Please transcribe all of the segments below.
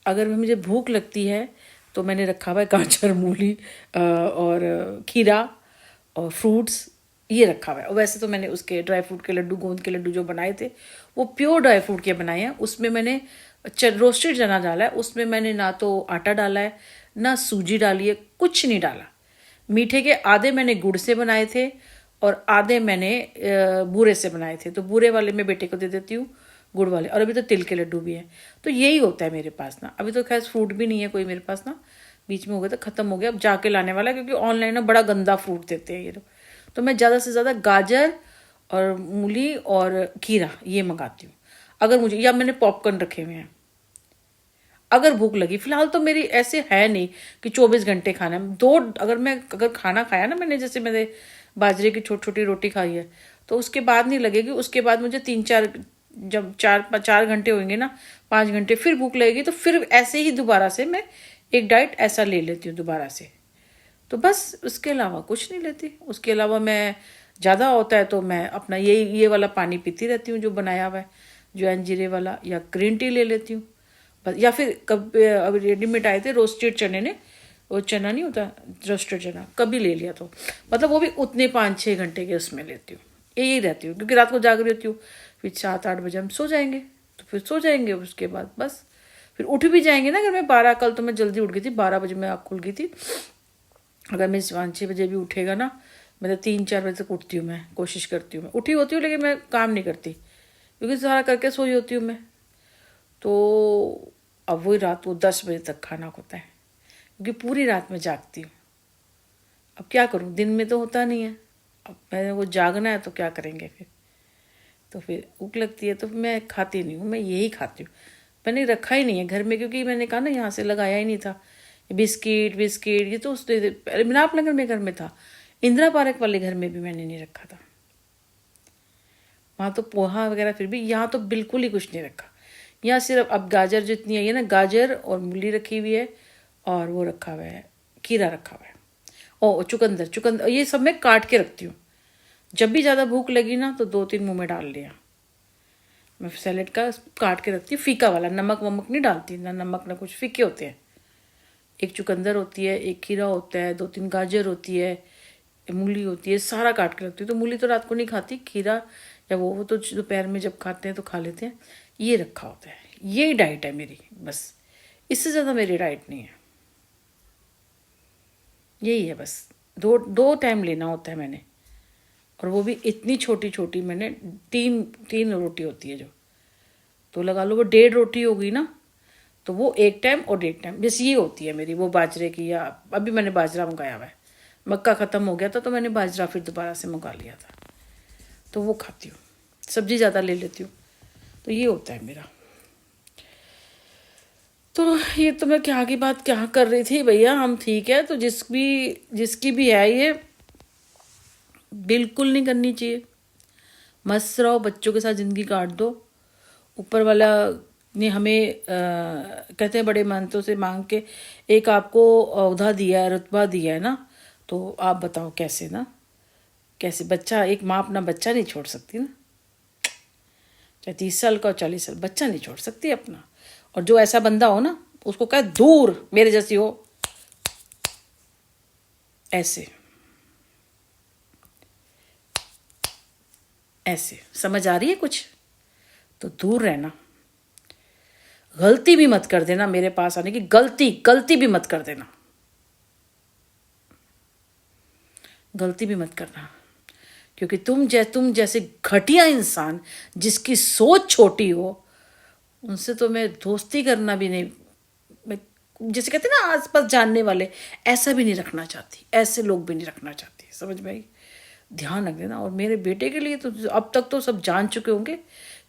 अगर मुझे भूख लगती है तो मैंने रखा हुआ है गाजर, मूली और खीरा और फ्रूट्स, ये रखा हुआ है। और वैसे तो मैंने उसके ड्राई फ्रूट के लड्डू, गोंद के लड्डू जो बनाए थे वो प्योर ड्राई फ्रूट के बनाए हैं। उसमें मैंने रोस्टेड चना डाला है, उसमें मैंने ना तो आटा डाला है ना सूजी डाली है, कुछ नहीं डाला। मीठे के आधे मैंने गुड़ से बनाए थे और आधे मैंने बूरे से बनाए थे। तो बूरे वाले मैं बेटे को दे देती हूँ, गुड़ वाले। और अभी तो तिल के लड्डू भी हैं। तो यही होता है मेरे पास ना। अभी तो खैर फ्रूट भी नहीं है कोई मेरे पास ना, बीच में हो गया तो ख़त्म हो गया। अब जाके लाने वाला है, क्योंकि ऑनलाइन ना बड़ा गंदा फ्रूट देते हैं ये लोग। तो मैं ज़्यादा से ज़्यादा गाजर और मूली और खीरा ये मंगाती हूँ अगर मुझे, या मैंने पॉपकॉर्न रखे हुए हैं अगर भूख लगी। फिलहाल तो मेरी ऐसे है नहीं कि 24 घंटे खाना है। अगर खाना खाया ना मैंने, जैसे मैंने बाजरे की छोटी छोटी रोटी खाई है, तो उसके बाद नहीं लगेगी। उसके बाद मुझे 3-4, जब 4 घंटे होंगे ना, 5 घंटे, फिर भूख लगेगी। तो फिर ऐसे ही दोबारा से मैं एक डाइट ऐसा ले लेती हूँ दोबारा से। तो बस उसके अलावा कुछ नहीं लेती। उसके अलावा मैं ज़्यादा होता है तो मैं अपना ये वाला पानी पीती रहती हूँ जो बनाया हुआ है, ज्वाइन जीरे वाला, या ग्रीन टी ले लेती हूँ बस। या फिर कब अभी रेडीमेड आए थे रोस्टेड चने ने, वो चना नहीं होता रोस्टेड चना, कभी ले लिया तो मतलब वो भी उतने 5-6 घंटे के उसमें लेती हूँ। यही रहती हूँ क्योंकि रात को जाग रही होती हूँ। फिर 7-8 बजे हम सो जाएंगे, तो फिर सो जाएंगे। उसके बाद बस फिर उठ भी जाएंगे ना। अगर मैं 12, कल तो मैं जल्दी उठ गई थी, 12 बजे मैं आँख खुल गई थी। अगर मैं 5-6 बजे भी उठेगा ना, मैं तो 3-4 बजे तक उठती हूँ। मैं कोशिश करती हूँ, मैं उठी होती हूँ लेकिन मैं काम नहीं करती क्योंकि सारा करके सोई होती हूँ मैं। तो अब वही रात को 10 बजे तक खाना होता है क्योंकि पूरी रात में जागती हूँ। अब क्या करूँ, दिन में तो होता नहीं है। अब मैंने वो जागना है तो क्या करेंगे फिर। तो फिर भूख लगती है तो मैं खाती नहीं हूँ, मैं यही खाती हूँ। मैंने रखा ही नहीं है घर में क्योंकि मैंने कहा ना यहाँ से लगाया ही नहीं था। बिस्किट बिस्किट ये तो उसने मिनाप नगर में घर में था, इंदिरा पार्क वाले घर में भी मैंने नहीं रखा था। वहाँ तो पोहा वगैरह फिर भी, यहाँ तो बिल्कुल ही कुछ नहीं रखा। यहाँ सिर्फ अब गाजर जितनी है ना, गाजर और मूली रखी हुई है और वो रखा हुआ है, खीरा रखा हुआ है, और चुकंदर ये सब मैं काट के रखती हूँ। जब भी ज़्यादा भूख लगी ना तो 2-3 मुँह में डाल लिया। मैं सैलेड का काट के रखती हूँ, फीका वाला, नमक वमक नहीं डालती, ना नमक ना कुछ, फीके होते हैं। एक चुकंदर होती है, एक खीरा होता है, 2-3 गाजर होती है, मूली होती है, सारा काट के रखती हूँ। तो मूली तो रात को नहीं खाती, खीरा या वो तो दोपहर में जब खाते हैं तो खा लेते हैं। ये रखा होता है, यही डाइट है मेरी बस। इससे ज़्यादा मेरी डाइट नहीं है, यही है बस। दो दो टाइम लेना होता है मैंने, और वो भी इतनी छोटी छोटी। मैंने तीन तीन रोटी होती है जो, तो लगा लो वो 1.5 रोटी होगी ना, तो वो एक टाइम और 1.5 टाइम बस ये होती है मेरी। वो बाजरे की, या अभी मैंने बाजरा मंगाया हुआ है, मक्का ख़त्म हो गया था तो मैंने बाजरा फिर दोबारा से मंगा लिया था, तो वो खाती हूँ। सब्जी ज़्यादा ले लेती हूँ। तो ये होता है मेरा। तो ये तो मैं क्या की बात क्या कर रही थी भैया। हम ठीक है, तो जिसकी भी है ये बिल्कुल नहीं करनी चाहिए। मस्त रहो, बच्चों के साथ ज़िंदगी काट दो। ऊपर वाला ने हमें कहते हैं बड़े मेहनतों से मांग के एक आपको ओहदा दिया है, रुतबा दिया है ना। तो आप बताओ कैसे ना, कैसे बच्चा, एक माँ अपना बच्चा नहीं छोड़ सकती ना, चाहे 30 साल का हो 40 साल, बच्चा नहीं छोड़ सकती अपना। और जो ऐसा बंदा हो ना, उसको कहे दूर, मेरे जैसी हो ऐसे ऐसे, समझ आ रही है कुछ, तो दूर रहना। गलती भी मत कर देना मेरे पास आने की, गलती भी मत कर देना, गलती भी मत करना। क्योंकि तुम जैसे घटिया इंसान जिसकी सोच छोटी हो, उनसे तो मैं दोस्ती करना भी नहीं, मैं जैसे कहते हैं ना आसपास जानने वाले, ऐसा भी नहीं रखना चाहती, ऐसे लोग भी नहीं रखना चाहती। समझ भाई, ध्यान रख देना। और मेरे बेटे के लिए तो अब तक तो सब जान चुके होंगे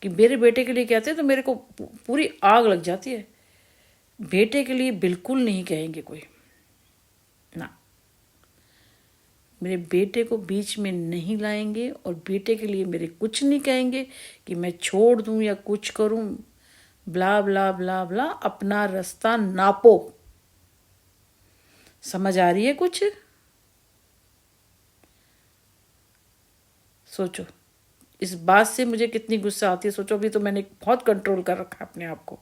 कि मेरे बेटे के लिए कहते हैं तो मेरे को पूरी आग लग जाती है। बेटे के लिए बिल्कुल नहीं कहेंगे कोई ना, मेरे बेटे को बीच में नहीं लाएंगे, और बेटे के लिए मेरे कुछ नहीं कहेंगे कि मैं छोड़ दूं या कुछ करूं। ब्ला ब्ला ब्ला ब्ला, अपना रास्ता नापो। समझ आ रही है कुछ? सोचो, इस बात से मुझे कितनी गुस्सा आती है। सोचो, अभी तो मैंने बहुत कंट्रोल कर रखा है अपने आप को।